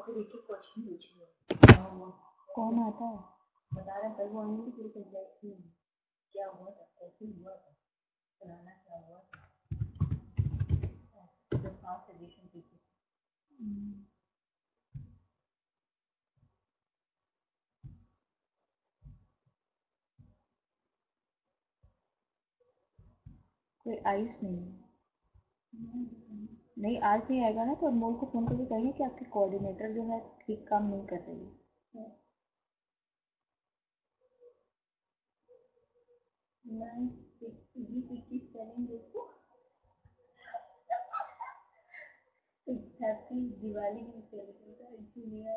फिर एक एक क्वेश्चन पूछिए। कौन आता है? बता रहे थे वो आएंगे फिर एग्जैक्टली क्या हुआ था, कैसे हुआ था, फलाना क्या हुआ था, तो फास्ट एडिशन पीछे। कोई आइस नहीं आज नहीं आएगा ना, तो अनमोल को फोन करके कहेंगे कि आपकी कोऑर्डिनेटर जो है ठीक काम नहीं कर रही है। हैप्पी दिवाली की सेलिब्रेशन इसीलिए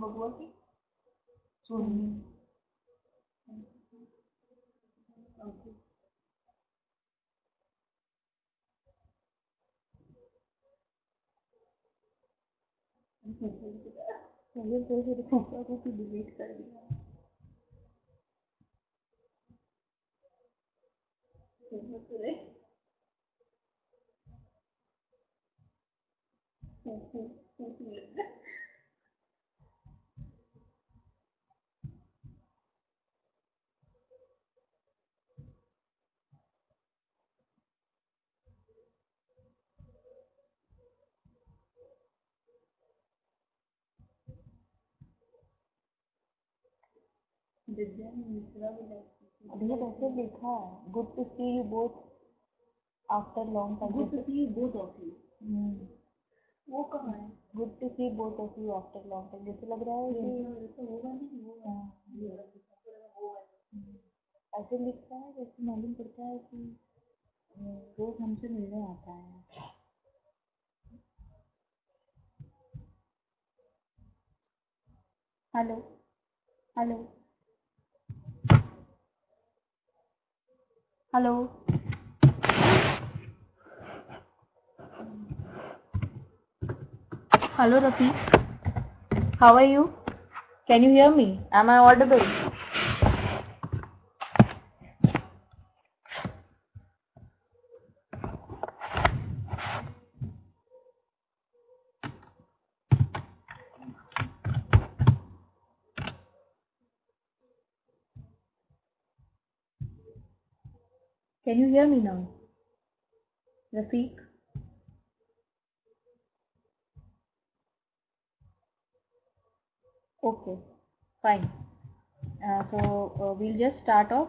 मगुआ की सोनी। को डिलीट कर दिया। विद्या मिश्रा भी देखो कैसे लिखा है, good to see you both after long time. Good to see both of you. वो कहाँ है? Good to see both of you after long time. जैसे लग रहा है कि तो होगा नहीं, वो ऐसे लिखता है जैसे मालूम पड़ता है कि रोज हमसे मिलने आता है। Hello hello hello hello Rafi, how are you? Can you hear me? Am I audible? Can you hear me now, Rafiq? Okay, fine. We'll just start off.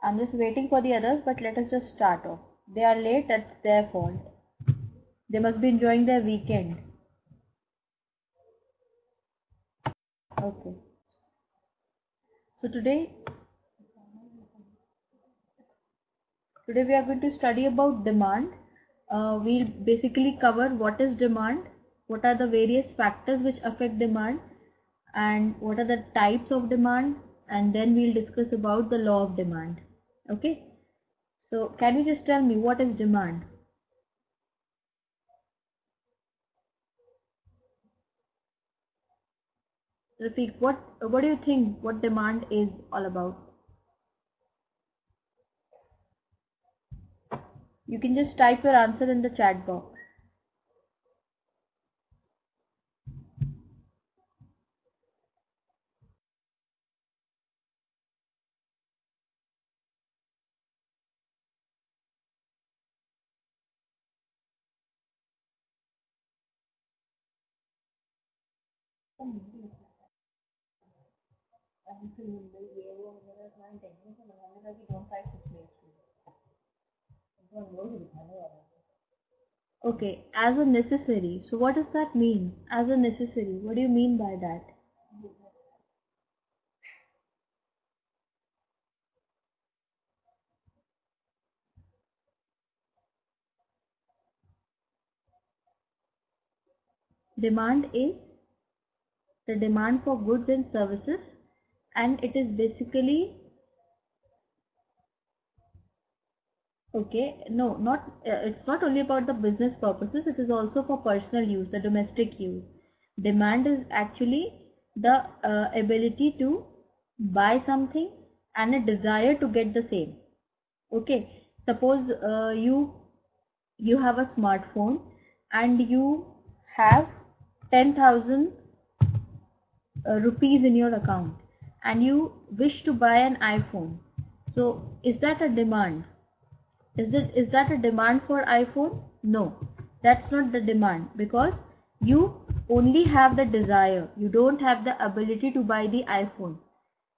I'm just waiting for the others, but let us just start off. They are late, that's their fault. They must be enjoying their weekend. Okay. So today we are going to study about demand. We'll basically cover what is demand, what are the various factors which affect demand, and what are the types of demand, and then we'll discuss about the law of demand. Okay, so can you just tell me what is demand? Rafiq, what do you think what demand is all about? You can just type your answer in the chat box. Okay, as a necessary. So what does that mean? As a necessary, what do you mean by that? Demand is the demand for goods and services, and it is basically it's not only about the business purposes, it is also for personal use, the domestic use. Demand is actually the ability to buy something and a desire to get the same. Okay, suppose you have a smartphone and you have 10,000 rupees in your account and you wish to buy an iPhone. So is that a demand? Is that a demand for iPhone? No, that's not the demand, because you only have the desire. You don't have the ability to buy the iPhone.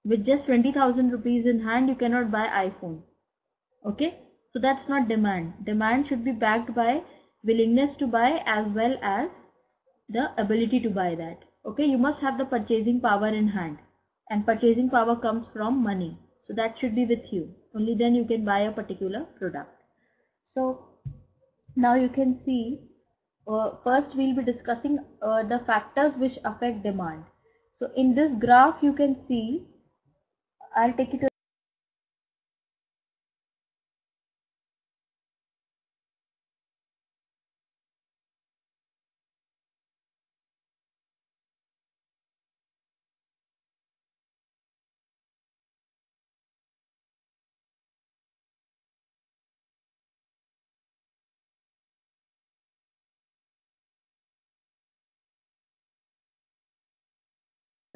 With just 20,000 rupees in hand, you cannot buy iPhone. Okay, so that's not demand. Demand should be backed by willingness to buy as well as the ability to buy that. Okay, you must have the purchasing power in hand, and purchasing power comes from money. So that should be with you. Only then you can buy a particular product. So now you can see, first we'll be discussing the factors which affect demand. So in this graph you can see, I'll take you to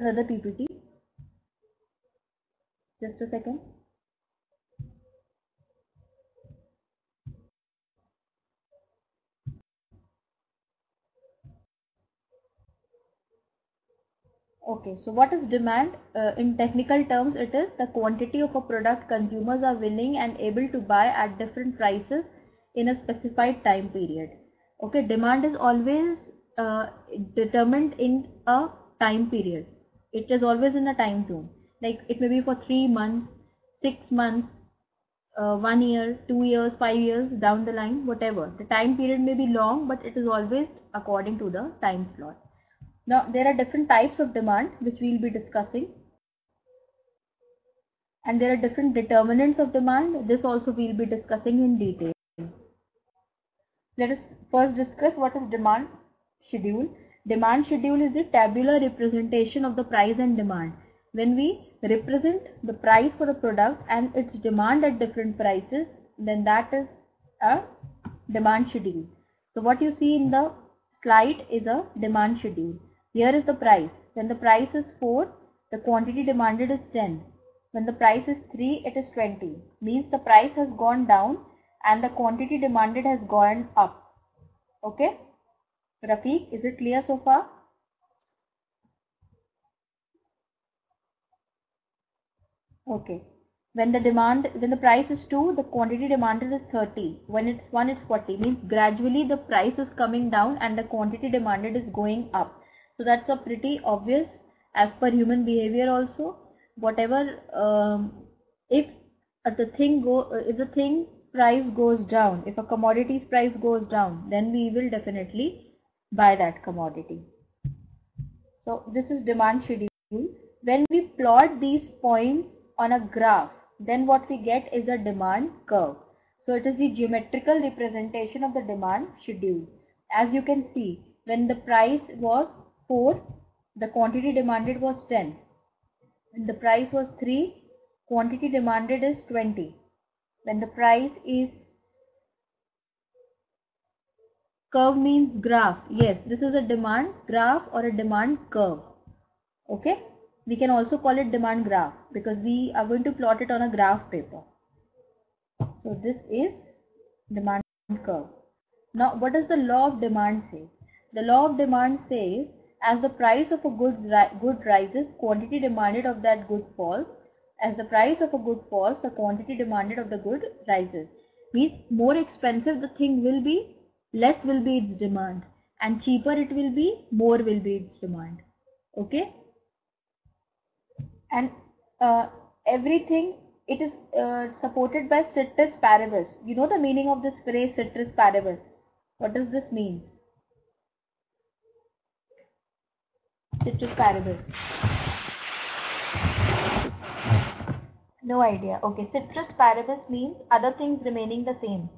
another PPT. Just a second. Okay, so what is demand? In technical terms, it is the quantity of a product consumers are willing and able to buy at different prices in a specified time period. Okay, demand is always determined in a time period. It is always in a time zone. Like it may be for 3 months, 6 months, 1 year, 2 years, 5 years down the line, whatever. The time period may be long, but it is always according to the time slot. Now, there are different types of demand which we will be discussing, and there are different determinants of demand. This also we will be discussing in detail. Let us first discuss what is demand schedule. Demand schedule is the tabular representation of the price and demand. When we represent the price for the product and its demand at different prices, then that is a demand schedule. So what you see in the slide is a demand schedule. Here is the price. When the price is 4, the quantity demanded is 10. When the price is 3, it is 20. Means the price has gone down and the quantity demanded has gone up. Okay? Rafiq, is it clear so far? Okay. When the price is 2, the quantity demanded is 30. When it's 1, it's 40. Means gradually the price is coming down and the quantity demanded is going up. So that's a pretty obvious as per human behavior also. Whatever, if the thing price goes down, if a commodity's price goes down, then we will definitely buy that commodity. So this is demand schedule. When we plot these points on a graph, then what we get is a demand curve. So it is the geometrical representation of the demand schedule. As you can see, when the price was 4, the quantity demanded was 10. When the price was 3, quantity demanded is 20. When the price is, curve means graph. Yes, this is a demand graph or a demand curve. Okay, we can also call it demand graph because we are going to plot it on a graph paper. So this is demand curve. Now what does the law of demand say? The law of demand says as the price of a good rises, quantity demanded of that good falls. As the price of a good falls, the quantity demanded of the good rises. Means more expensive the thing will be, less will be its demand, and cheaper it will be, more will be its demand. Okay, and everything, it is supported by ceteris paribus. You know the meaning of this phrase ceteris paribus. What does this mean? Ceteris paribus. No idea. Okay, ceteris paribus means other things remaining the same.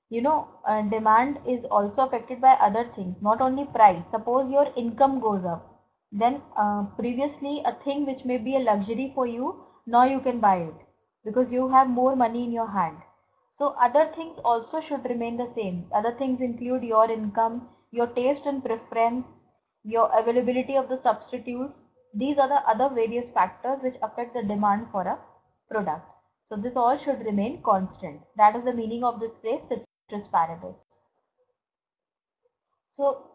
You know, demand is also affected by other things, not only price. Suppose your income goes up, then previously a thing which may be a luxury for you, now you can buy it because you have more money in your hand. So other things also should remain the same. Other things include your income, your taste and preference, your availability of the substitutes. These are the other various factors which affect the demand for a product. So this all should remain constant. That is the meaning of this phrase, ceteris paribus. So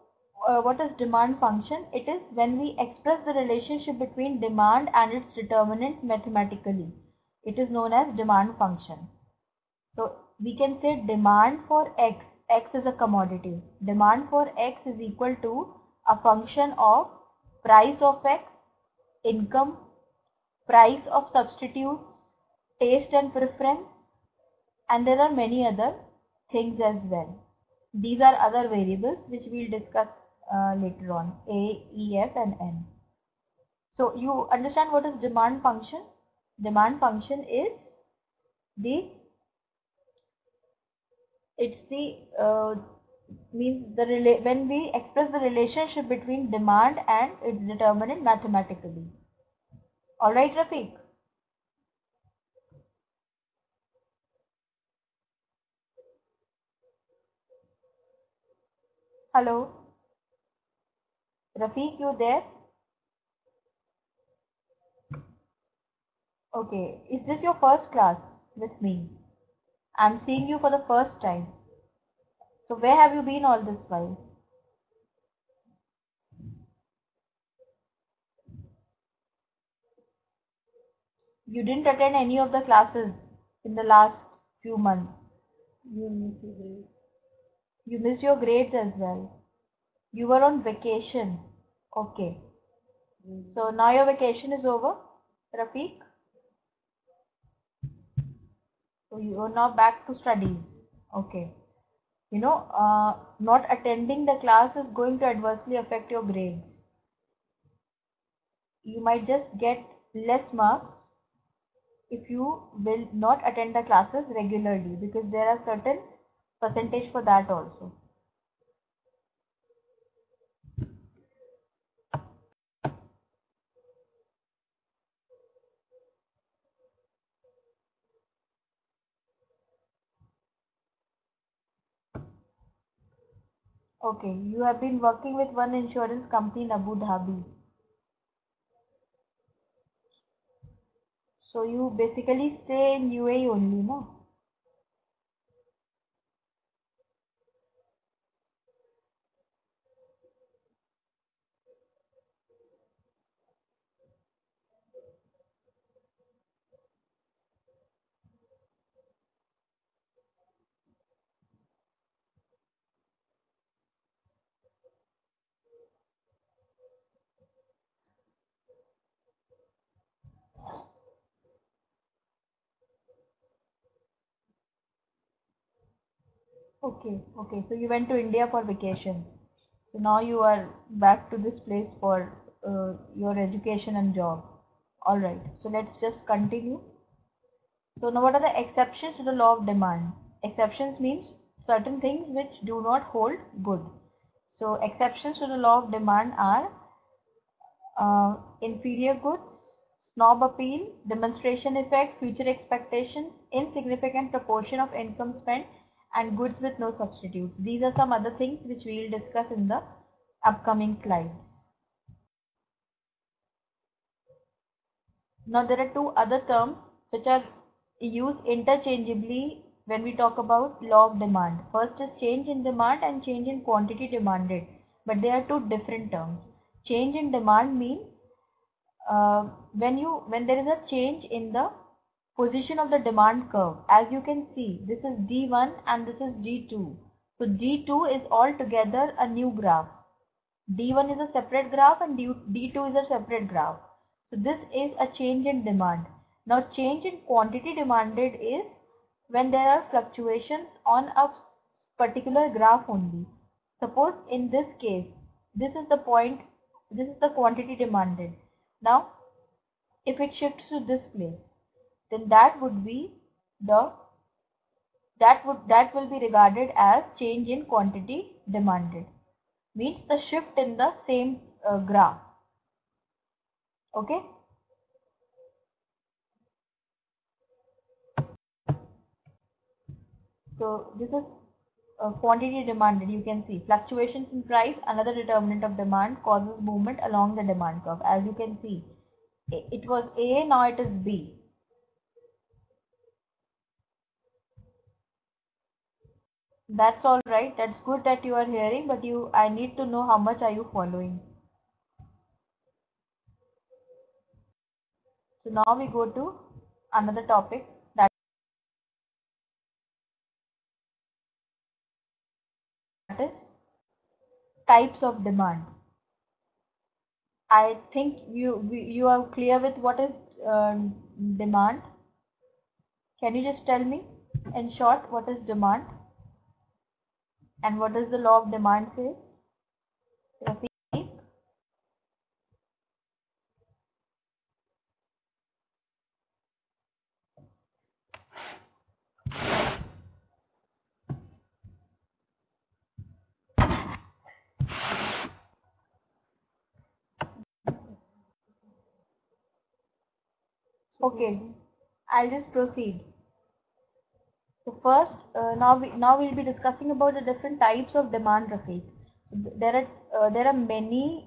what is demand function? It is when we express the relationship between demand and its determinant mathematically. It is known as demand function. So we can say demand for X. X is a commodity. Demand for X is equal to a function of price of X, income, price of substitutes, taste and preference, and there are many other things as well. These are other variables which we will discuss later on, A, E, F and N. So you understand what is demand function? Demand function is when we express the relationship between demand and its determinant mathematically. Alright, Rafiq? Hello? Rafiq, you there? Okay, is this your first class with me? I'm seeing you for the first time. So where have you been all this while? You didn't attend any of the classes in the last few months. You missed your grade. You missed your grades as well. You were on vacation. Okay. So now your vacation is over, Rafiq? So you are now back to studies. Okay. Not attending the class is going to adversely affect your grades. You might just get less marks if you will not attend the classes regularly, because there are certain percentage for that also. Okay, you have been working with one insurance company in Abu Dhabi. So you basically stay in UAE only, no? Okay, okay. So you went to India for vacation. So now you are back to this place for your education and job. Alright, so let's just continue. So now what are the exceptions to the law of demand? Exceptions means certain things which do not hold good. So exceptions to the law of demand are inferior goods, snob appeal, demonstration effect, future expectations, insignificant proportion of income spent, and goods with no substitutes. These are some other things which we will discuss in the upcoming slides. Now there are two other terms which are used interchangeably when we talk about law of demand. First is change in demand and change in quantity demanded, but they are two different terms. Change in demand means when there is a change in the position of the demand curve. As you can see, this is D1 and this is D2. So D2 is altogether a new graph. D1 is a separate graph and D2 is a separate graph. So this is a change in demand. Now change in quantity demanded is when there are fluctuations on a particular graph only. Suppose in this case, this is the point, this is the quantity demanded. Now if it shifts to this place, then that will be regarded as change in quantity demanded. Means the shift in the same graph. Okay. So this is quantity demanded. You can see fluctuations in price, another determinant of demand, causes movement along the demand curve. As you can see, it was A, now it is B. That's all right. That's good that you are hearing, but I need to know how much are you following. So now we go to another topic, that is types of demand. I think you are clear with what is demand. Can you just tell me in short what is demand and what does the law of demand say? Rafiq? Okay, I'll just proceed. So first, now we'll be discussing about the different types of demand, Rafiq. There are many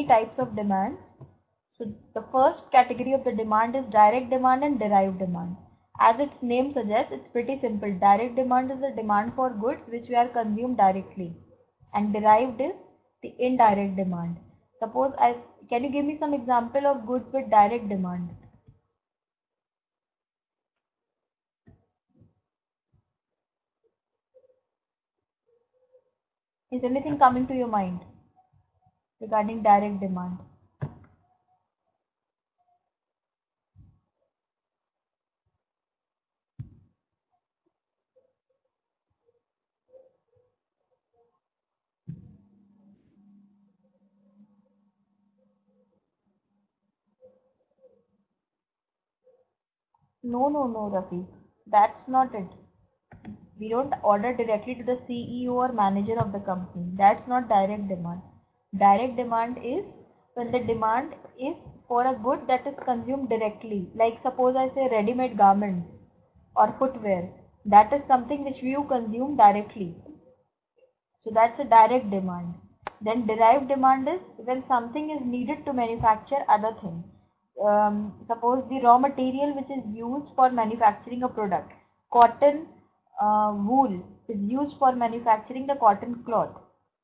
types of demands. So the first category of the demand is direct demand and derived demand. As its name suggests, it's pretty simple. Direct demand is the demand for goods which we are consumed directly, and derived is the indirect demand. Can you give me some example of goods with direct demand? Is anything coming to your mind regarding direct demand? No, Rafi. That's not it. We don't order directly to the CEO or manager of the company. That's not direct demand. Direct demand is when the demand is for a good that is consumed directly. Like suppose I say ready-made garments or footwear. That is something which you consume directly. So that's a direct demand. Then derived demand is when something is needed to manufacture other things. Suppose the raw material which is used for manufacturing a product, cotton wool is used for manufacturing the cotton cloth.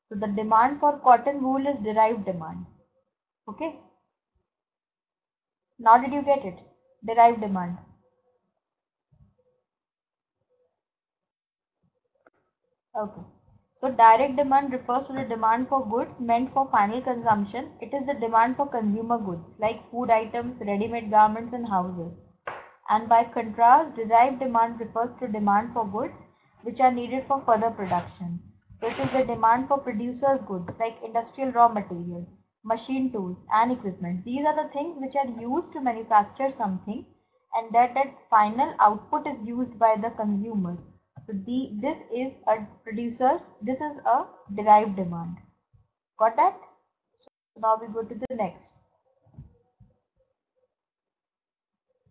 So the demand for cotton wool is derived demand. Okay. Now did you get it? Derived demand. Okay. So direct demand refers to the demand for goods meant for final consumption. It is the demand for consumer goods like food items, ready-made garments and houses. And by contrast, derived demand refers to demand for goods which are needed for further production. So it is the demand for producers' goods like industrial raw materials, machine tools and equipment. These are the things which are used to manufacture something, and that final output is used by the consumer. So this is a producer's, this is a derived demand. Got that? So now we go to the next.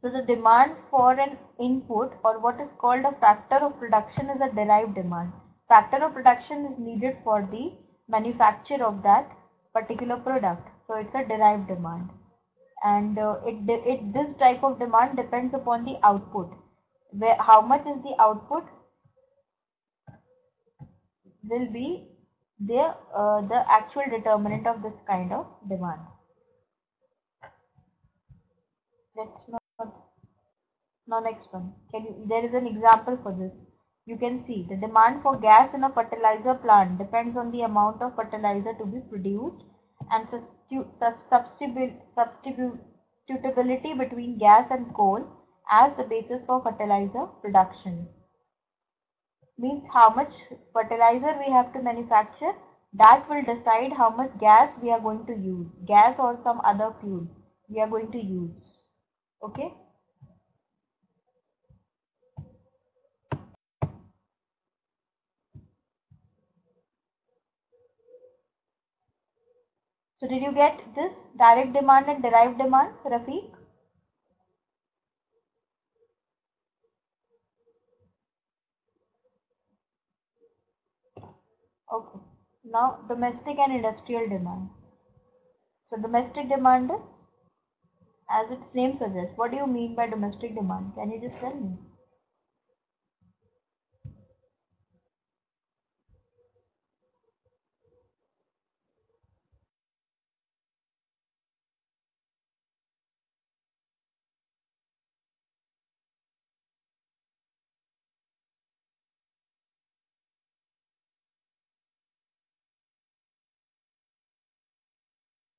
So the demand for an input or what is called a factor of production is a derived demand. Factor of production is needed for the manufacture of that particular product. So it's a derived demand. And this type of demand depends upon the output. How much is the output will be the actual determinant of this kind of demand. Let's not Now next one. There is an example for this. You can see the demand for gas in a fertilizer plant depends on the amount of fertilizer to be produced, and substitutability between gas and coal as the basis for fertilizer production. Means how much fertilizer we have to manufacture, that will decide how much gas we are going to use. Gas or some other fuel we are going to use. Okay. So did you get this direct demand and derived demand, Rafiq? Okay. Now domestic and industrial demand. So domestic demand is, as its name suggests, what do you mean by domestic demand? Can you just tell me?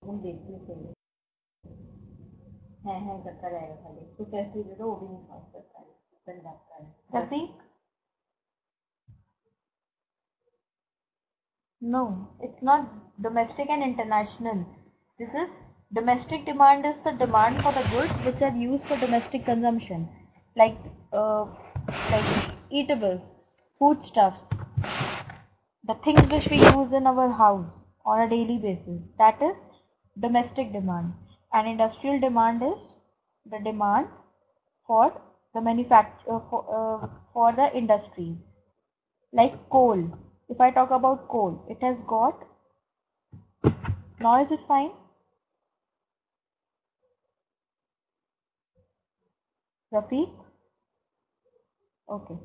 हम देखते थे हैं करता रहेगा खाली तो कैसे दे दो वो भी नहीं समझ सकता है बन जाता है Rafiq? No, it's not domestic and international. This is domestic demand is the demand for the goods which are used for domestic consumption, like eatables, foodstuffs, the things which we use in our house on a daily basis. That is domestic demand. And industrial demand is the demand for the manufacture for the industries. Like coal. If I talk about coal, it has got, now is it fine? Rafiq? Okay.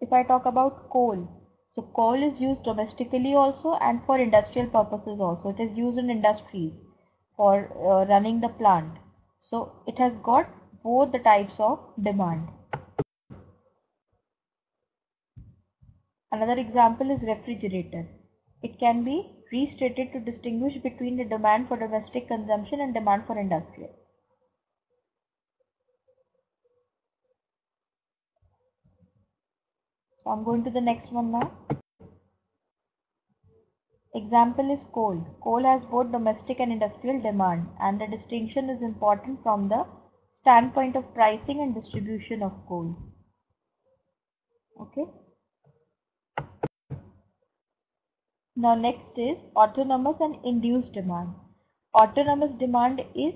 If I talk about coal, so coal is used domestically also and for industrial purposes also. It is used in industries for running the plant. So it has got both the types of demand. Another example is refrigerator. It can be restated to distinguish between the demand for domestic consumption and demand for industrial. So I'm going to the next one now. Example is coal. Coal has both domestic and industrial demand, and the distinction is important from the standpoint of pricing and distribution of coal. Okay. Now next is autonomous and induced demand. Autonomous demand is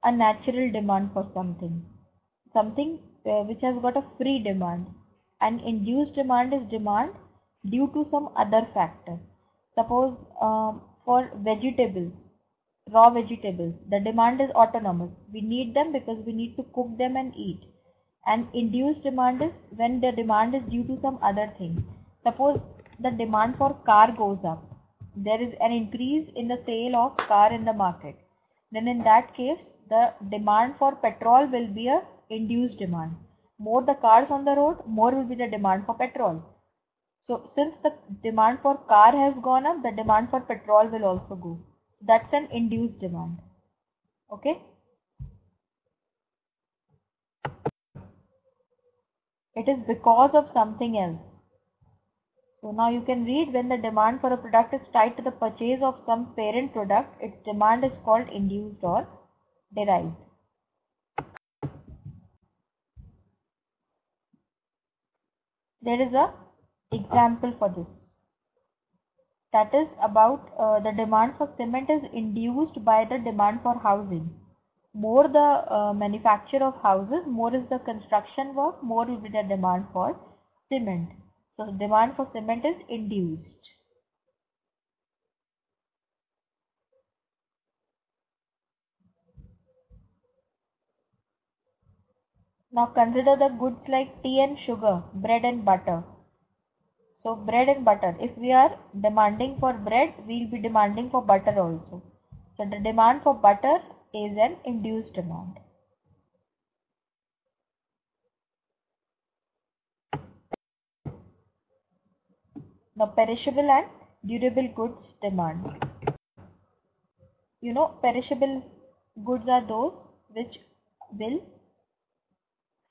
a natural demand for something which has got a free demand, and induced demand is demand due to some other factor. Suppose for vegetables, raw vegetables, the demand is autonomous. We need them because we need to cook them and eat. And induced demand is when the demand is due to some other thing. Suppose the demand for car goes up. There is an increase in the sale of car in the market. Then in that case, the demand for petrol will be a induced demand. More the cars on the road, more will be the demand for petrol. So since the demand for car has gone up, the demand for petrol will also go. That's an induced demand. Okay. It is because of something else. So now you can read, when the demand for a product is tied to the purchase of some parent product, its demand is called induced or derived. There is a example for this. That is about the demand for cement is induced by the demand for housing. More the manufacture of houses, more is the construction work, more will be the demand for cement. So demand for cement is induced. Now consider the goods like tea and sugar, bread and butter. So bread and butter, if we are demanding for bread, we will be demanding for butter also. So the demand for butter is an induced demand. Now perishable and durable goods demand. You know, perishable goods are those which will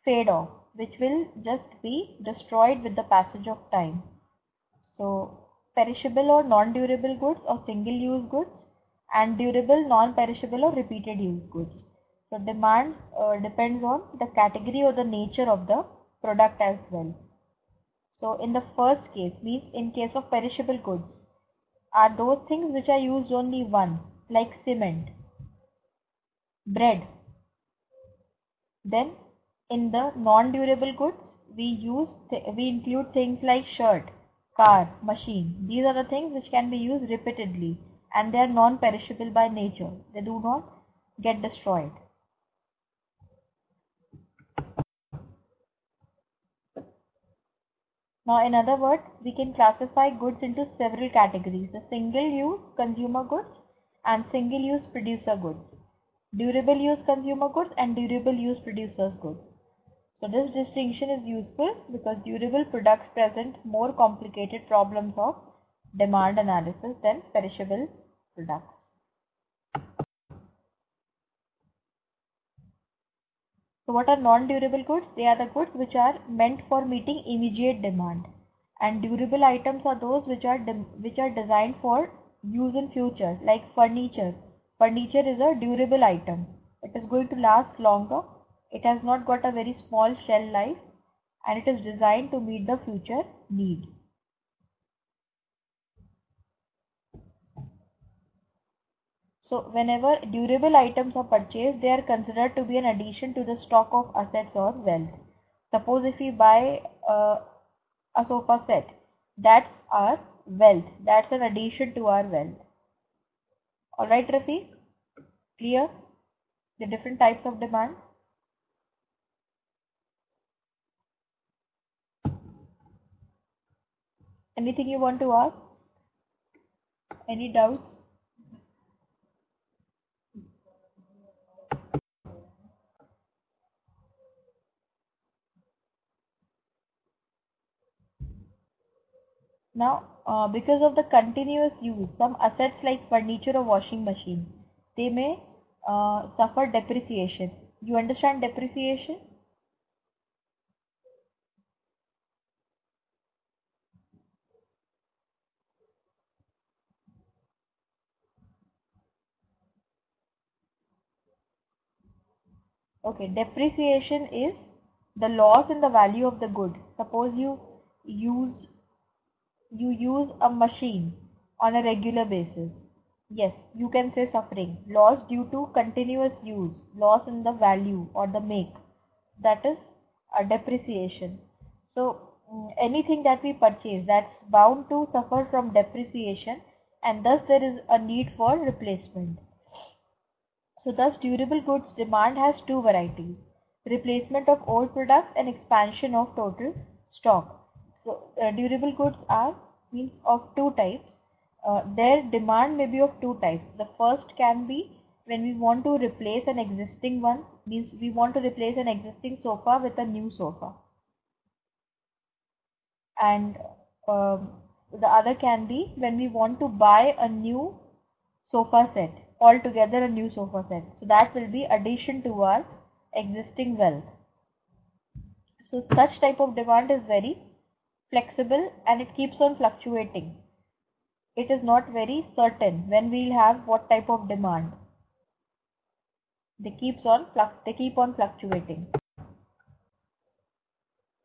fade off, which will just be destroyed with the passage of time. So perishable or non-durable goods or single-use goods, and durable, non-perishable or repeated use goods. So demand depends on the category or the nature of the product as well. So in the first case, means in case of perishable goods, are those things which are used only once, like cement, bread. Then in the non-durable goods, we include things like shirt, car, machine. These are the things which can be used repeatedly and they are non-perishable by nature. They do not get destroyed. Now, in other words, we can classify goods into several categories: the single-use consumer goods and single-use producer goods, durable-use consumer goods and durable-use producers goods. So this distinction is useful because durable products present more complicated problems of demand analysis than perishable products. So what are non-durable goods? They are the goods which are meant for meeting immediate demand, and durable items are those which are designed for use in future, like furniture. Furniture is a durable item. It is going to last longer. It has not got a very small shelf life, and it is designed to meet the future need. So whenever durable items are purchased, they are considered to be an addition to the stock of assets or wealth. Suppose if we buy a sofa set, that's our wealth. That's an addition to our wealth. Alright, Rafiq? Clear? The different types of demand? Anything you want to ask? Any doubts? Now, because of the continuous use, some assets like furniture or washing machine, they may suffer depreciation. You understand depreciation? Okay, depreciation is the loss in the value of the good. Suppose use you use a machine on a regular basis. Yes, you can say suffering. Loss due to continuous use, loss in the value or the make. That is a depreciation. So anything that we purchase, that's bound to suffer from depreciation, and thus there is a need for replacement. So thus durable goods demand has two varieties: replacement of old products and expansion of total stock. So durable goods are means of two types. Their demand may be of two types. The first can be when we want to replace an existing one, means we want to replace an existing sofa with a new sofa. And the other can be when we want to buy a new sofa set, altogether a new sofa set. So that will be addition to our existing wealth. So such type of demand is very flexible and it keeps on fluctuating. It is not very certain when we will have what type of demand. They keep on fluctuating.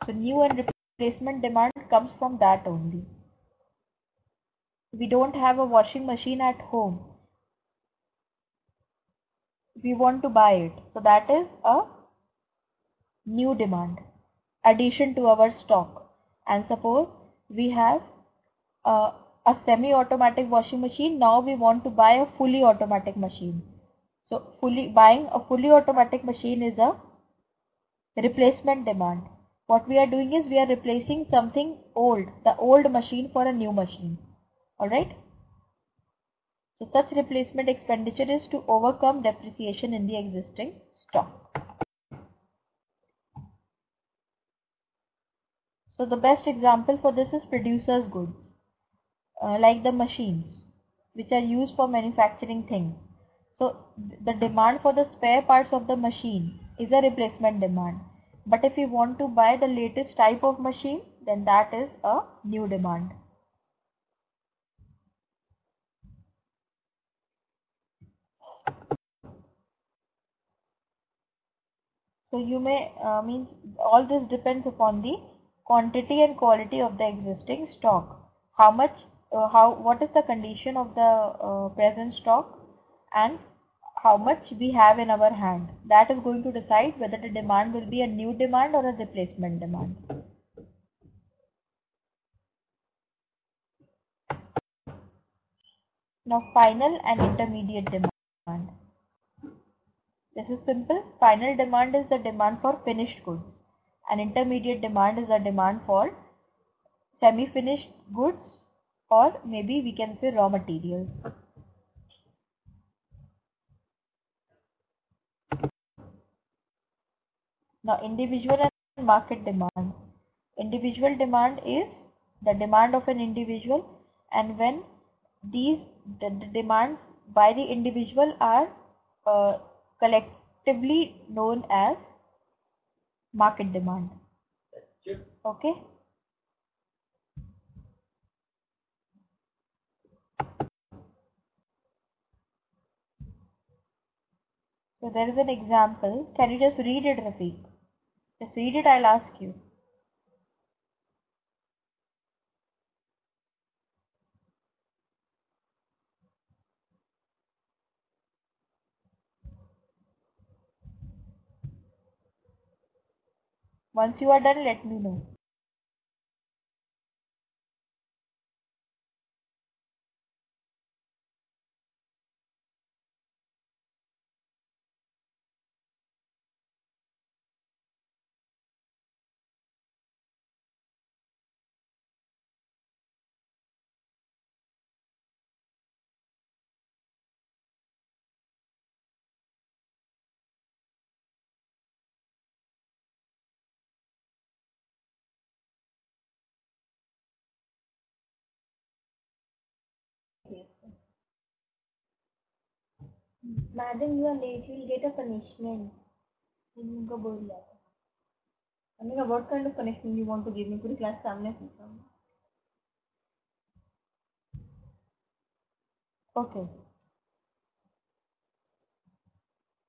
So new and replacement demand comes from that only. We don't have a washing machine at home. We want to buy it. So that is a new demand, addition to our stock. And suppose we have a semi-automatic washing machine. Now we want to buy a fully automatic machine. So buying a fully automatic machine is a replacement demand. What we are doing is we are replacing something old, the old machine, for a new machine. Alright. So such replacement expenditure is to overcome depreciation in the existing stock. So the best example for this is producers goods, like the machines which are used for manufacturing things. So the demand for the spare parts of the machine is a replacement demand. But if you want to buy the latest type of machine, then that is a new demand. So you may means all this depends upon the quantity and quality of the existing stock. How much what is the condition of the present stock and how much we have in our hand. That is going to decide whether the demand will be a new demand or a replacement demand. Now final and intermediate demand. This is simple. Final demand is the demand for finished goods and intermediate demand is the demand for semi-finished goods, or maybe we can say raw materials. Now individual and market demand. Individual demand is the demand of an individual, and when the demands by the individual are collectively known as market demand. Okay. So there is an example. Can you just read it, Rafiq? Just read it, I'll ask you. Once you are done, let me know. Madam, you are late. You will get a punishment. उनका बोल दिया था. मैंने कहा what kind of punishment you want to give me? पूरी class सामने पूछा. Okay.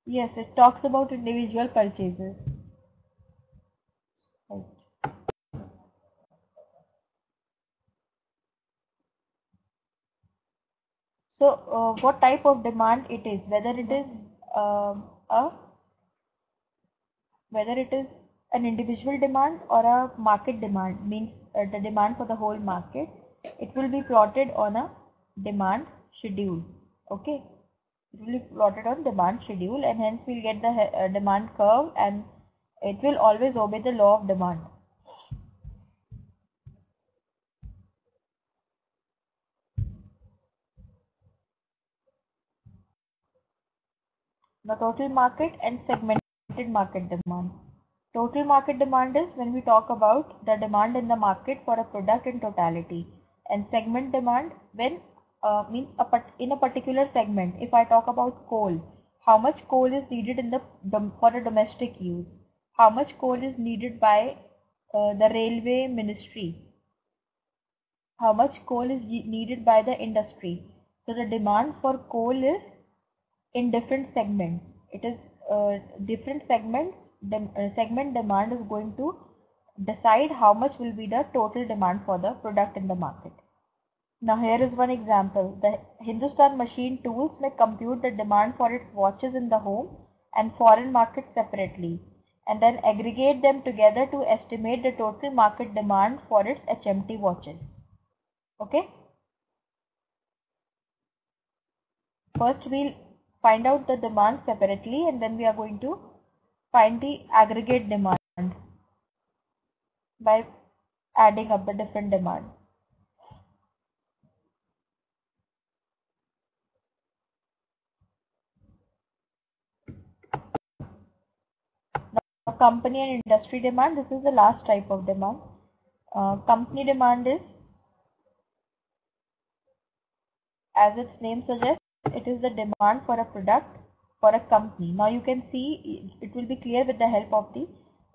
Yes, it talks about individual purchases. Right. So, what type of demand it is? Whether it is an individual demand or a market demand, means the demand for the whole market. It will be plotted on a demand schedule. Okay, it will be plotted on demand schedule, and hence we'll get the demand curve, and it will always obey the law of demand. The total market and segmented market demand. Total market demand is when we talk about the demand in the market for a product in totality, and segment demand when means in a particular segment. If I talk about coal, how much coal is needed in for a domestic use? How much coal is needed by the railway ministry? How much coal is needed by the industry? So the demand for coal is in different segments. It is different segments. Segment demand is going to decide how much will be the total demand for the product in the market. Now here is one example. The Hindustan Machine Tools may compute the demand for its watches in the home and foreign markets separately, and then aggregate them together to estimate the total market demand for its HMT watches. Okay. First we'll find out the demand separately, and then we are going to find the aggregate demand by adding up the different demands. Now, company and industry demand, this is the last type of demand. Company demand is, as its name suggests, it is the demand for a product for a company. Now you can see it will be clear with the help of the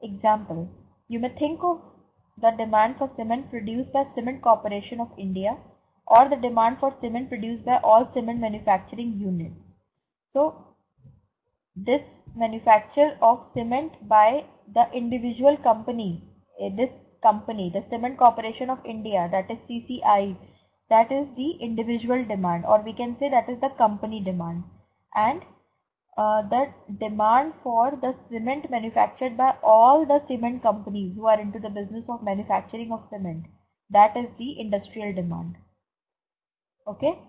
example. You may think of the demand for cement produced by Cement Corporation of India, or the demand for cement produced by all cement manufacturing units. So this manufacture of cement by the individual company, this company, the Cement Corporation of India, that is CCI, that is the individual demand, or we can say that is the company demand. And the demand for the cement manufactured by all the cement companies who are into the business of manufacturing of cement, that is the industrial demand. Okay.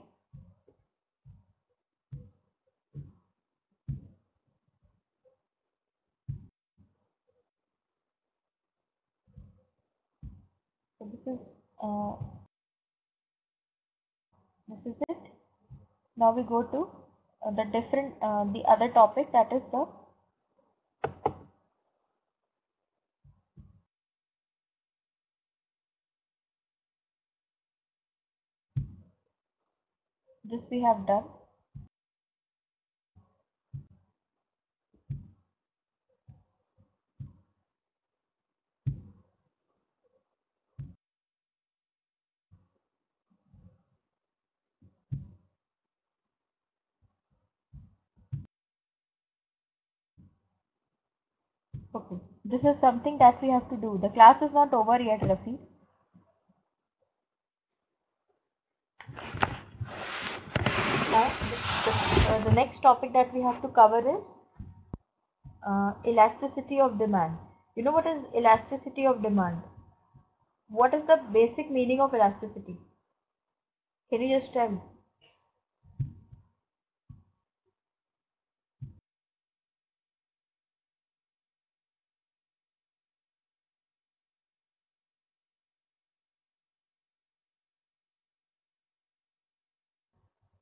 So this is it. Now we go to the other topic, that is the this we have done. Okay, this is something that we have to do. The class is not over yet, Rafi. Now, the next topic that we have to cover is elasticity of demand. You know what is elasticity of demand? What is the basic meaning of elasticity? Can you just tell?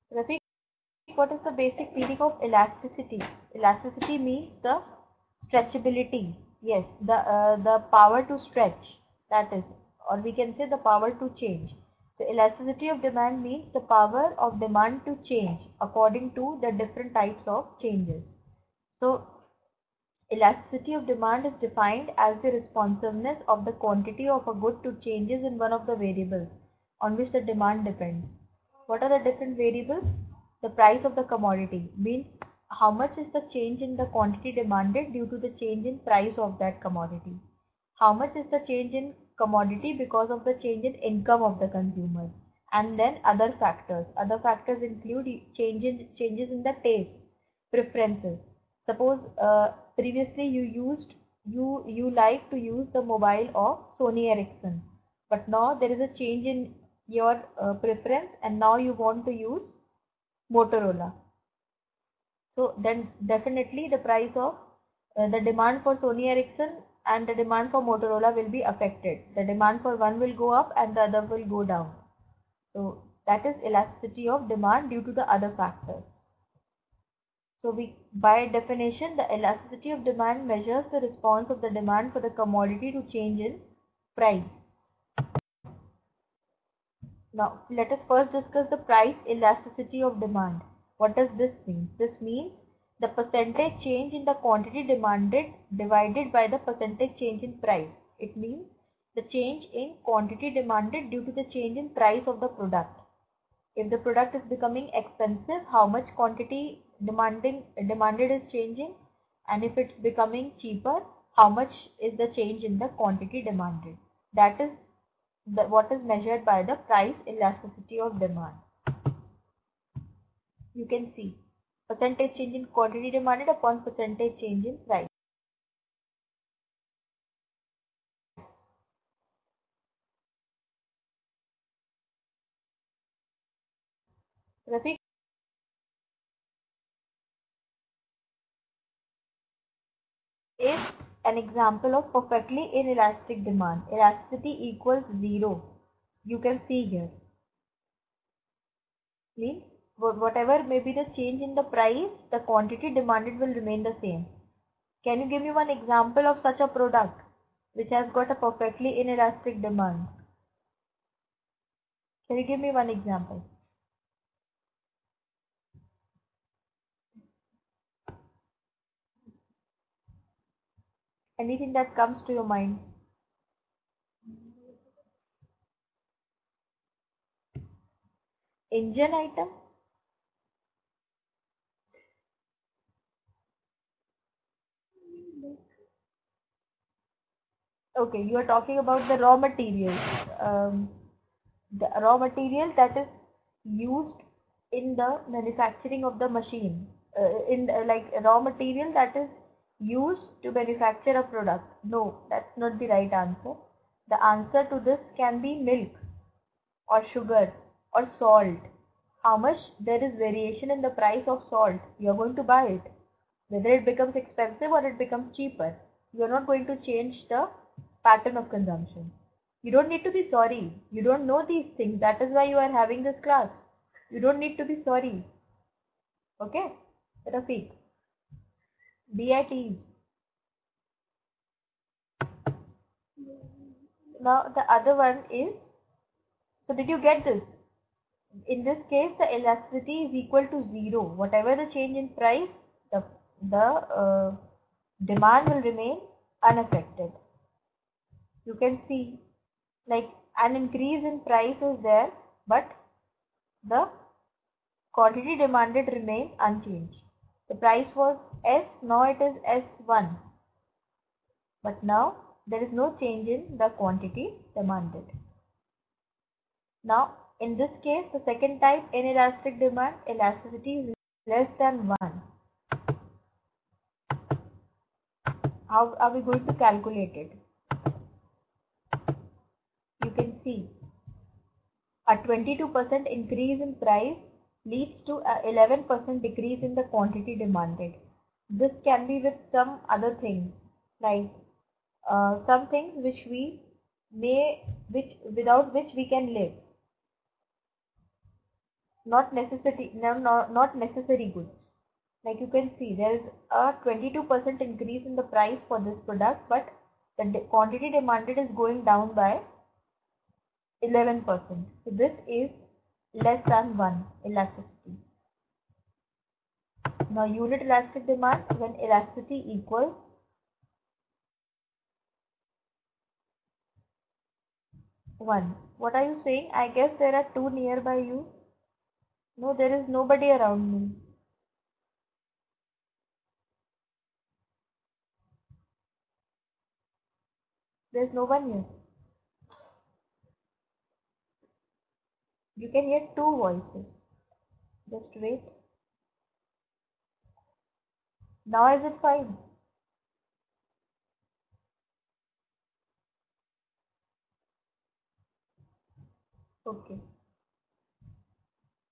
Rafi, what is the basic meaning of elasticity? Elasticity means the stretchability. Yes, the power to stretch. That is, or we can say the power to change. The elasticity of demand means the power of demand to change according to the different types of changes. So, elasticity of demand is defined as the responsiveness of the quantity of a good to changes in one of the variables on which the demand depends. What are the different variables? The price of the commodity means how much is the change in the quantity demanded due to the change in price of that commodity. How much is the change in commodity because of the change in income of the consumer. And then other factors. Other factors include changes in the taste, preferences. Suppose previously you like to use the mobile of Sony Ericsson, but now there is a change in your preference, and now you want to use Motorola. So then definitely the price of the demand for Sony Ericsson and the demand for Motorola will be affected. The demand for one will go up and the other will go down. So that is elasticity of demand due to the other factors. So by definition, the elasticity of demand measures the response of the demand for the commodity to change in price. Now let us first discuss the price elasticity of demand. What does this mean? This means the percentage change in the quantity demanded divided by the percentage change in price. It means the change in quantity demanded due to the change in price of the product. If the product is becoming expensive, how much quantity demanded is changing, and if it's becoming cheaper, how much is the change in the quantity demanded. That is what is measured by the price elasticity of demand. You can see percentage change in quantity demanded upon percentage change in price. Rafiq, is an example of perfectly inelastic demand. Elasticity equals 0. You can see here. Means whatever may be the change in the price, the quantity demanded will remain the same. Can you give me one example of such a product which has got a perfectly inelastic demand? Can you give me one example? Anything that comes to your mind? Engine item? Okay, you are talking about the raw materials. the raw material that is used in the manufacturing of the machine, like raw material that is used to manufacture a product. No, that's not the right answer. The answer to this can be milk or sugar or salt. How much there is variation in the price of salt, you are going to buy it. Whether it becomes expensive or it becomes cheaper, you are not going to change the pattern of consumption. You don't need to be sorry. You don't know these things. That is why you are having this class. You don't need to be sorry. Okay? Rafiq. DITs. Now the other one is, so did you get this? In this case, the elasticity is equal to 0. Whatever the change in price, the demand will remain unaffected. You can see like an increase in price is there, but the quantity demanded remains unchanged. The price was S, now it is S1. But now there is no change in the quantity demanded. Now in this case, the second type, inelastic demand, elasticity is less than 1. How are we going to calculate it? You can see a 22% increase in price leads to a 11% decrease in the quantity demanded. This can be with some other things, like some things which without which we can live. Not necessary goods. Like you can see, there is a 22% increase in the price for this product, but the quantity demanded is going down by 11%. So this is less than 1 elasticity. Now unit elastic demand, when elasticity equals 1. What are you saying? I guess there are 2 nearby you. No, there is nobody around me. There is no one here. You can hear 2 voices. Just wait. Now is it fine? Okay.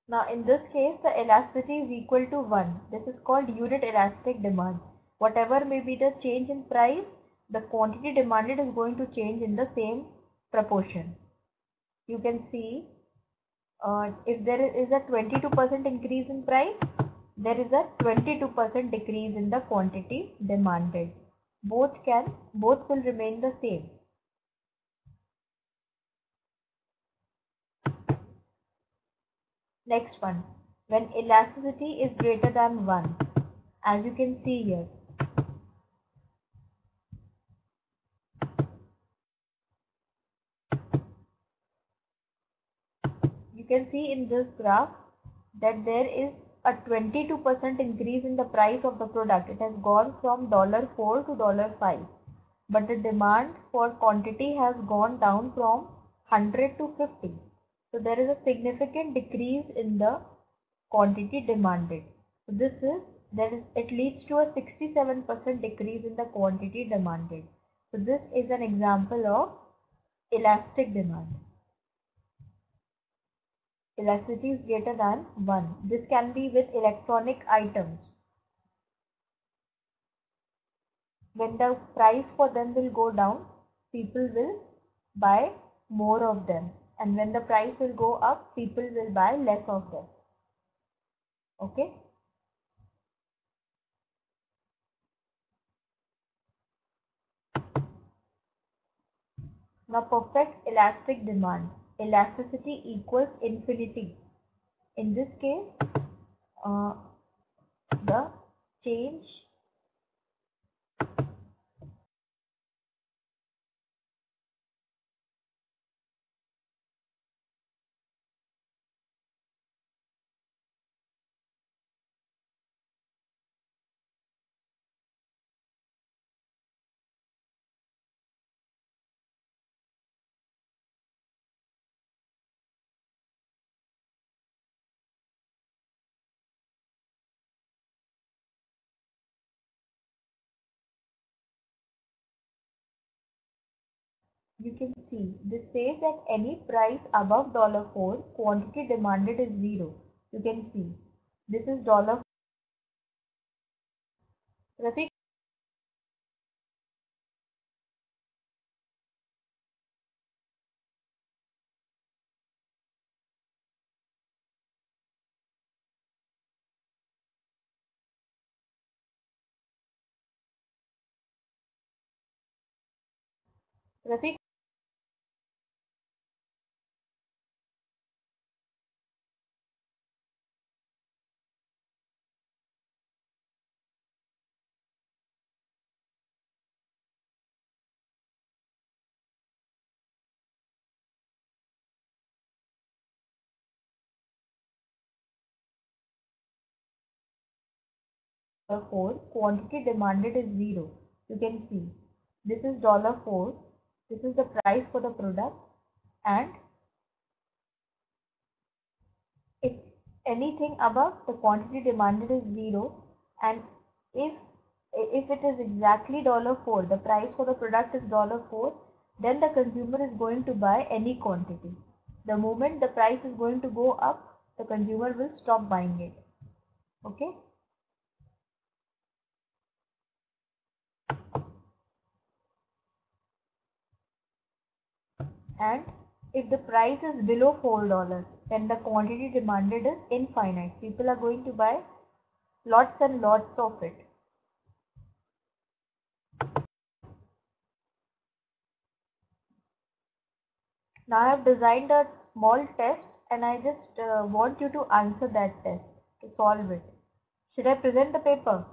Now in this case, the elasticity is equal to 1. This is called unit elastic demand. Whatever may be the change in price, the quantity demanded is going to change in the same proportion. You can see if there is a 22% increase in price, there is a 22% decrease in the quantity demanded. Both will remain the same. Next one, when elasticity is greater than 1, as you can see here. You can see in this graph that there is a 22% increase in the price of the product. It has gone from $4 to $5. But the demand for quantity has gone down from 100 to 50. So there is a significant decrease in the quantity demanded. So it leads to a 67% decrease in the quantity demanded. So this is an example of elastic demand. Elasticity is greater than 1. This can be with electronic items. When the price for them will go down, people will buy more of them. And when the price will go up, people will buy less of them. Okay? Now perfect elastic demand. Elasticity equals infinity. In this case, the change you can see this says that any price above $4, quantity demanded is 0. You can see this is dollar. Rafiq, Rafiq, 4, quantity demanded is 0. You can see this is $4. This is the price for the product, and if anything above, the quantity demanded is 0, and if if it is exactly $4, the price for the product is $4, then the consumer is going to buy any quantity. The moment the price is going to go up, the consumer will stop buying it. Okay. And if the price is below $4, then the quantity demanded is infinite. People are going to buy lots and lots of it. Now I have designed a small test, and I just want you to answer that test to solve it. Should I present the paper?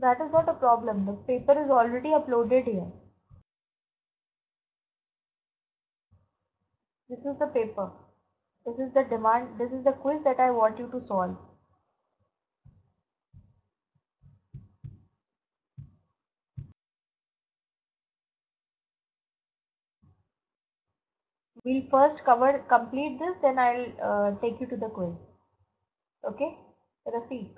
That is not a problem. The paper is already uploaded here. This is the paper. This is the demand. This is the quiz that I want you to solve. We'll first complete this, then I'll take you to the quiz. Okay? Rafiq.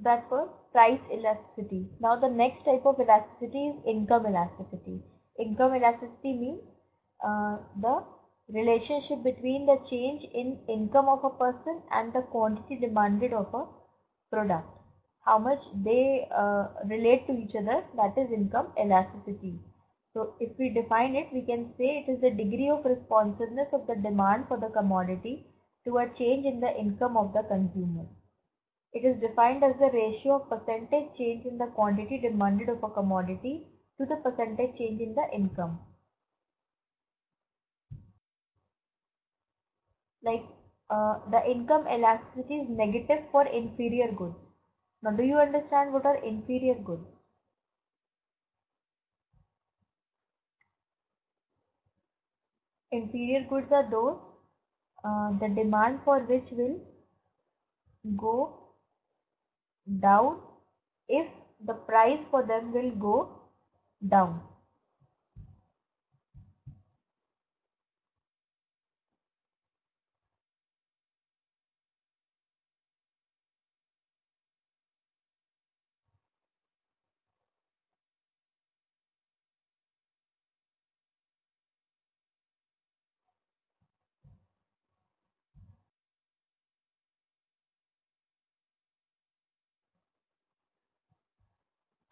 That was price elasticity. Now the next type of elasticity is income elasticity. Income elasticity means the relationship between the change in income of a person and the quantity demanded of a product. How much they relate to each other, that is income elasticity. So if we define it, we can say it is the degree of responsiveness of the demand for the commodity to a change in the income of the consumer. It is defined as the ratio of percentage change in the quantity demanded of a commodity to the percentage change in the income. Like the income elasticity is negative for inferior goods. Now, do you understand what are inferior goods? Inferior goods are those the demand for which will go down if the price for them will go down.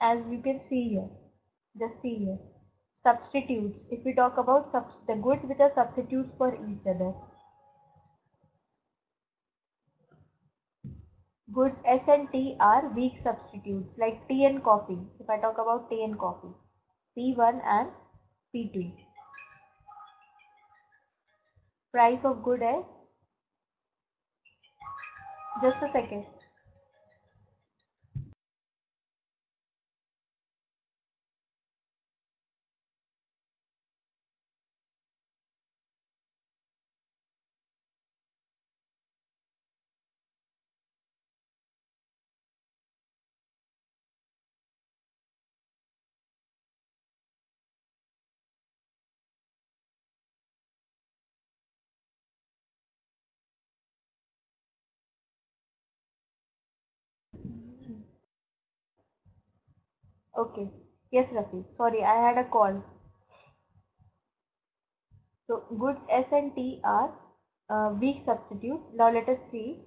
As you can see here, just see here. Substitutes. If we talk about the goods which are substitutes for each other. Goods S and T are weak substitutes like tea and coffee. If I talk about tea and coffee, P1 and P2. Price of good S. Just a second. Okay. Yes, Rafi. Sorry, I had a call. So goods S and T are weak substitutes. Now let us see.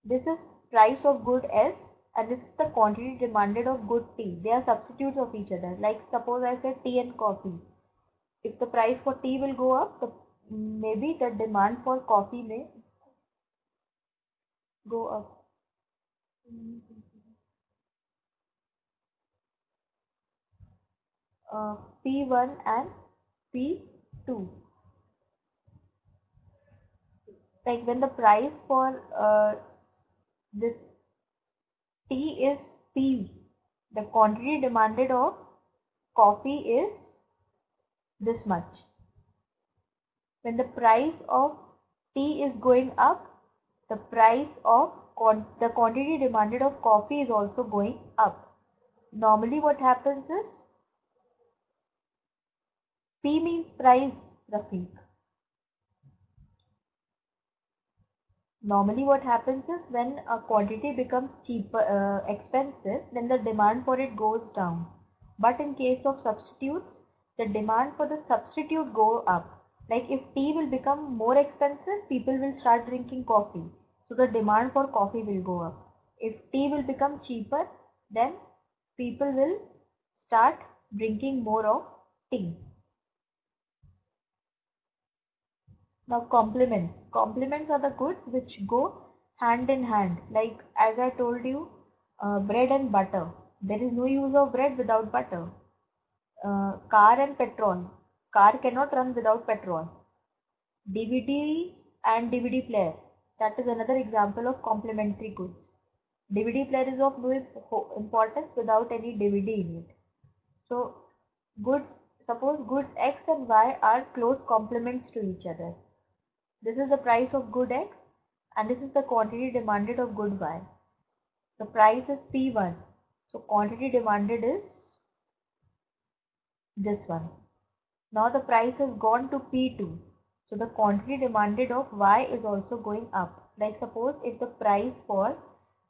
This is price of good S and this is the quantity demanded of good T. They are substitutes of each other. Like suppose I said tea and coffee. If the price for tea will go up, maybe the demand for coffee may go up. P1 and P2. Like when the price for this tea is P, the quantity demanded of coffee is this much. When the price of tea is going up, the price of the quantity demanded of coffee is also going up. Normally what happens is P means price, Rafiq. Normally what happens is when a quantity becomes cheaper, expensive, then the demand for it goes down. But in case of substitutes, the demand for the substitute go up. Like if tea will become more expensive, people will start drinking coffee. So the demand for coffee will go up. If tea will become cheaper, then people will start drinking more of tea. Now complements. Complements are the goods which go hand in hand. Like as I told you, bread and butter. There is no use of bread without butter. Car and petrol. Car cannot run without petrol. DVD and DVD player. That is another example of complementary goods. DVD player is of no importance without any DVD in it. So goods, suppose goods X and Y are close complements to each other. This is the price of good X and this is the quantity demanded of good Y. The price is P1. So quantity demanded is this one. Now the price has gone to P2. So the quantity demanded of Y is also going up. Like suppose if the price for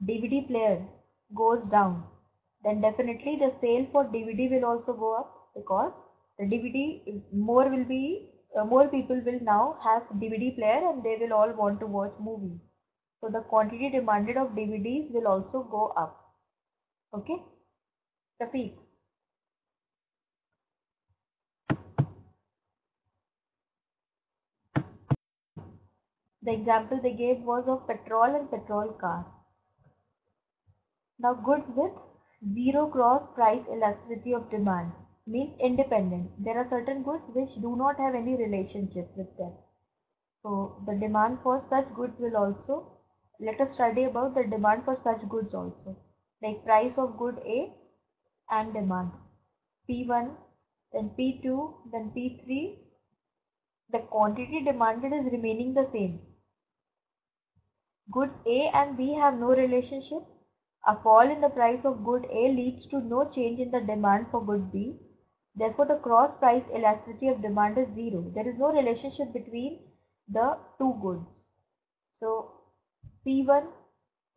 DVD player goes down, then definitely the sale for DVD will also go up because the DVD more people will now have DVD player and they will all want to watch movies. So the quantity demanded of DVDs will also go up. Okay, Rafiq. The example they gave was of petrol and petrol car. Now goods with zero cross price elasticity of demand means independent. There are certain goods which do not have any relationship with them. So the demand for such goods will also, let us study about the demand for such goods also. Like price of good A and demand. P1, then P2, then P3. The quantity demanded is remaining the same. Goods A and B have no relationship. A fall in the price of good A leads to no change in the demand for good B. Therefore, the cross price elasticity of demand is zero. There is no relationship between the two goods. So, P1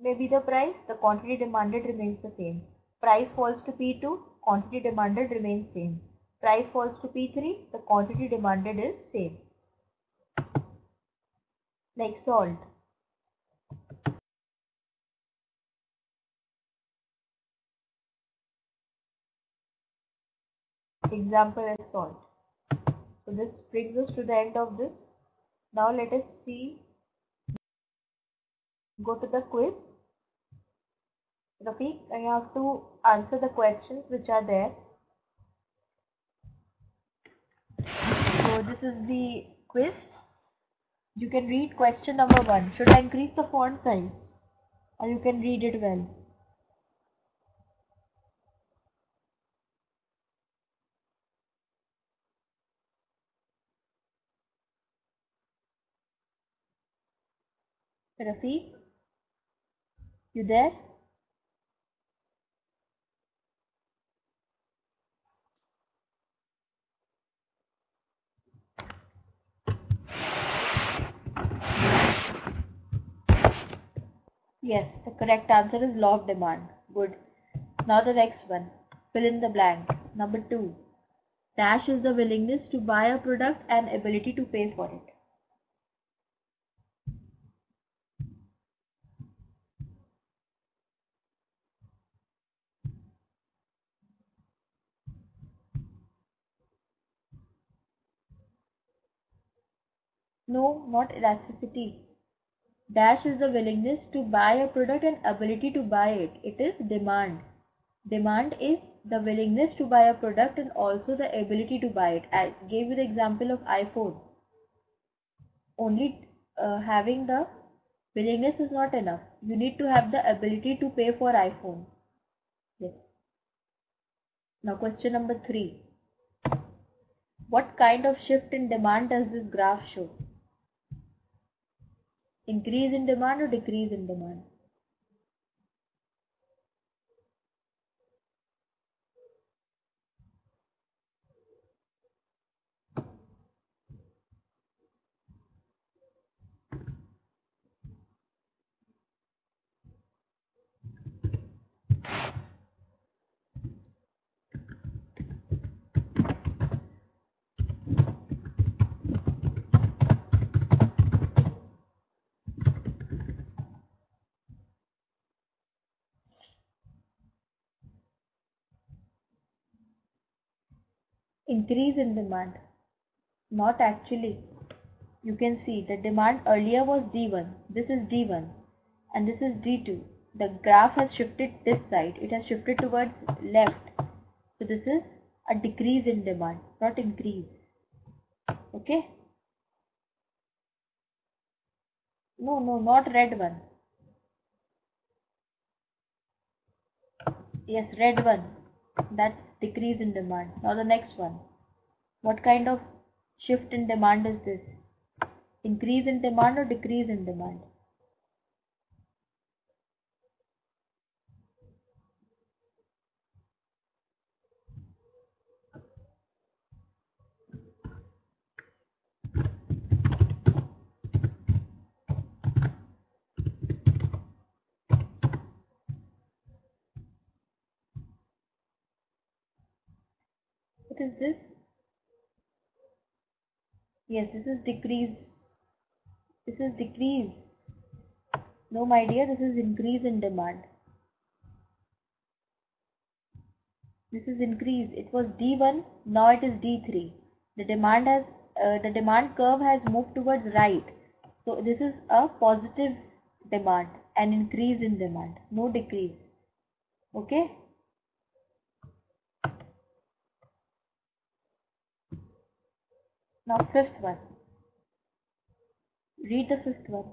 may be the price, the quantity demanded remains the same. Price falls to P2, quantity demanded remains same. Price falls to P3, the quantity demanded is same. Like salt. Example is salt. So this brings us to the end of this. Now let us see, go to the quiz. Rafiq, you have to answer the questions which are there. So this is the quiz. You can read question number 1. Should I increase the font size? Or you can read it well. Rafiq, you there? Yes, the correct answer is law of demand. Good. Now the next one, fill in the blank. Number 2, dash is the willingness to buy a product and ability to pay for it. No, not elasticity. Dash is the willingness to buy a product and ability to buy it. It is demand. Demand is the willingness to buy a product and also the ability to buy it. I gave you the example of iPhone. Only having the willingness is not enough. You need to have the ability to pay for iPhone. Yes. Now question number 3. What kind of shift in demand does this graph show? Increase in demand or decrease in demand? Increase in demand. Not actually. You can see the demand earlier was D1. This is D1 and this is D2. The graph has shifted this side. It has shifted towards left. So this is a decrease in demand, not increase. Okay? No, not red one. Yes, red one. That's decrease in demand. Now the next one. What kind of shift in demand is this? Increase in demand or decrease in demand? What is this? Yes, this is decrease. This is decrease. No, my dear, this is increase in demand. This is increase. It was D1, now it is D3. The demand curve has moved towards right. So this is a positive demand, an increase in demand, no decrease. Okay? Now fifth one. Read the fifth one.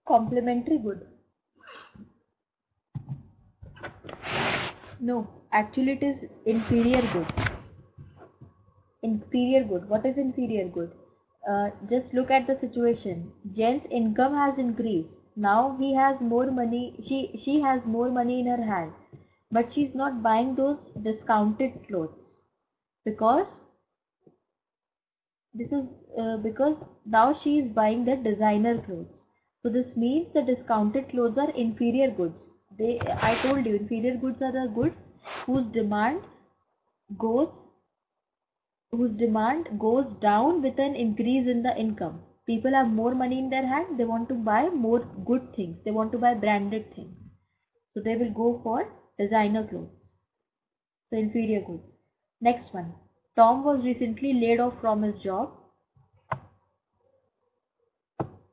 Complementary good. No, actually it is inferior good. Inferior good. What is inferior good? Just look at the situation. Jen's income has increased. Now he has more money. She has more money in her hand, but she's not buying those discounted clothes because because now she is buying the designer clothes. So this means the discounted clothes are inferior goods. I told you, inferior goods are the goods whose demand goes down with an increase in the income. People have more money in their hand, they want to buy more good things, they want to buy branded things. So they will go for designer clothes. So inferior goods. Next one. Tom was recently laid off from his job.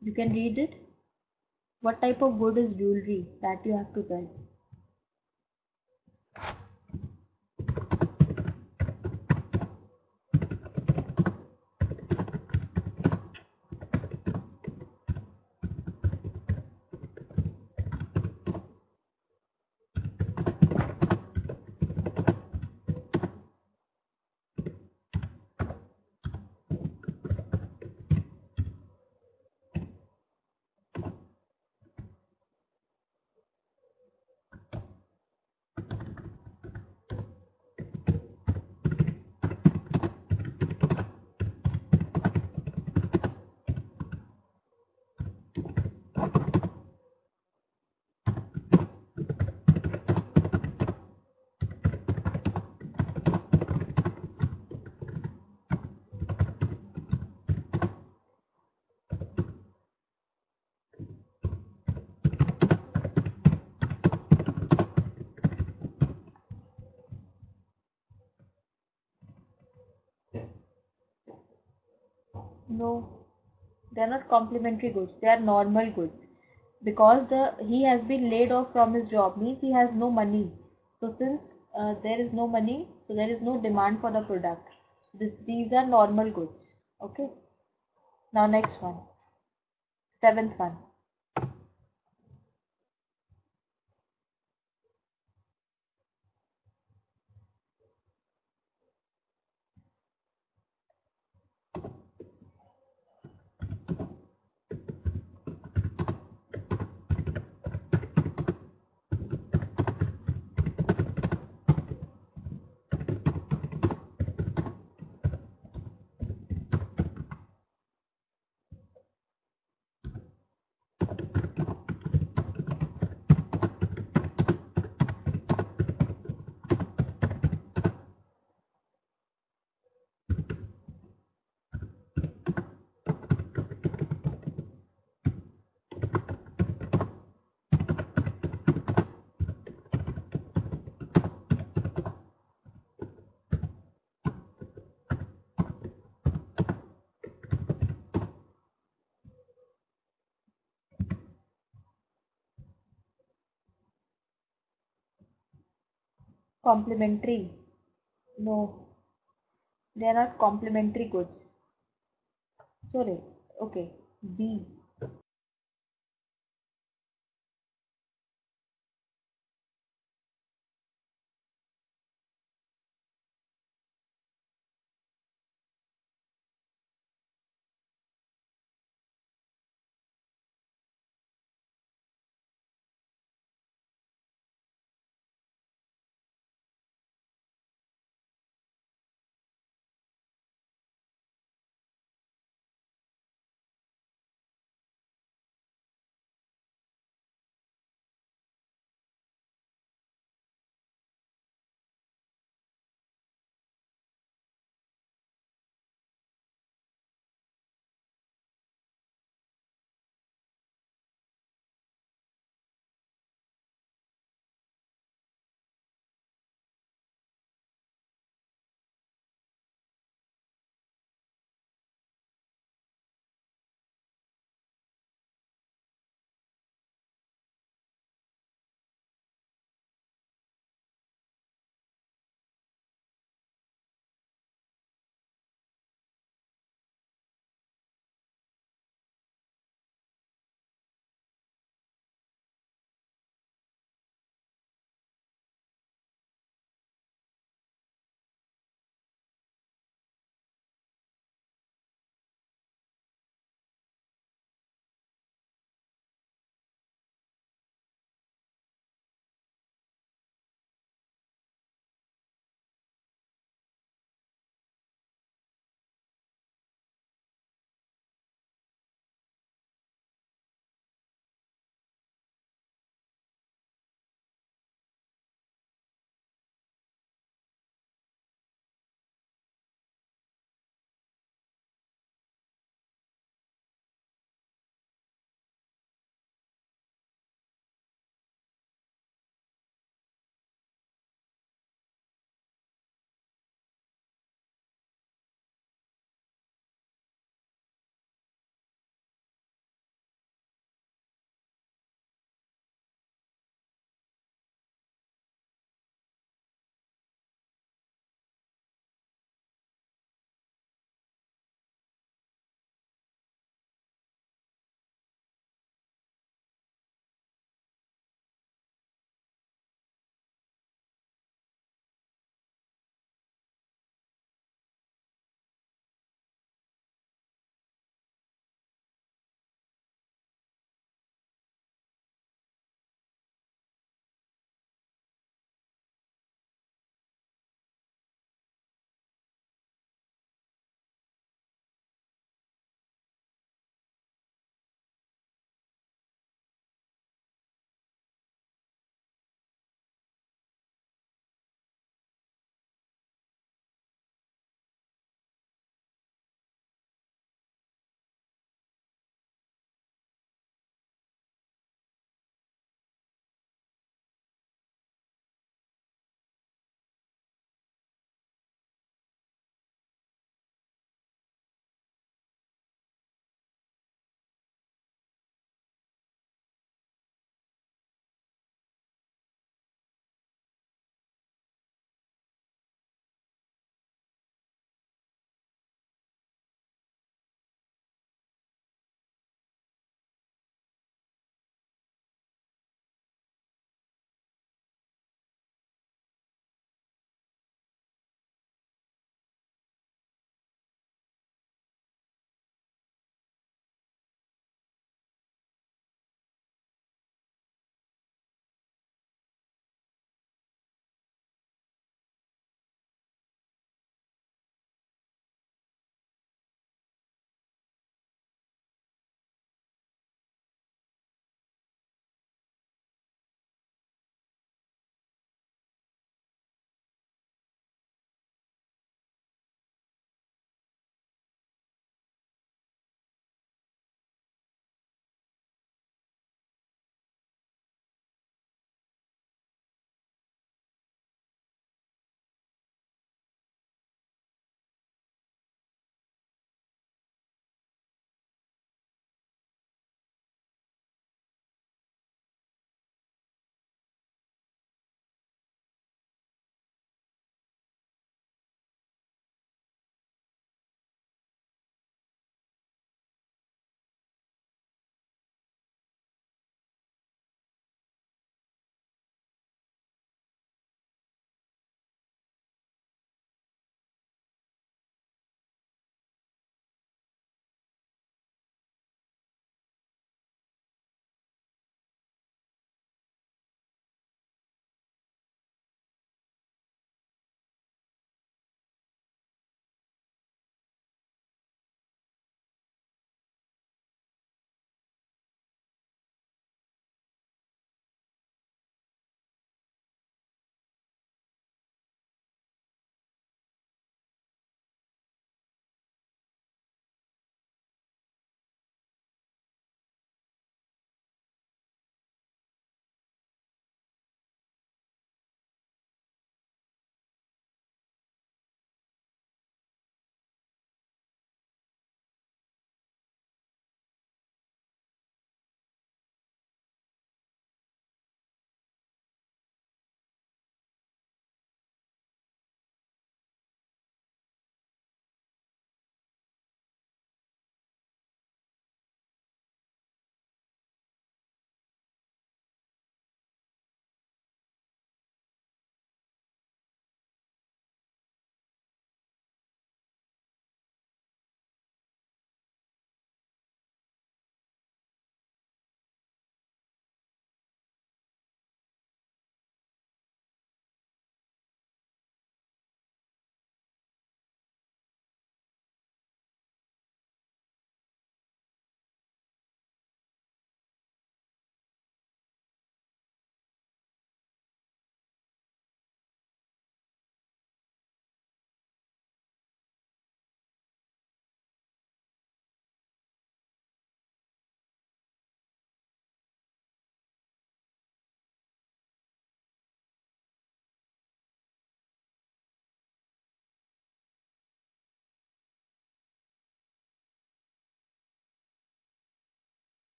You can read it. What type of good is jewelry? That you have to tell. No, they are not complementary goods. They are normal goods. Because he has been laid off from his job means he has no money. So since there is no money, so there is no demand for the product. These are normal goods. Okay. Now next one. Seventh one. Complementary. No, they are not complementary goods. Sorry. Okay. B.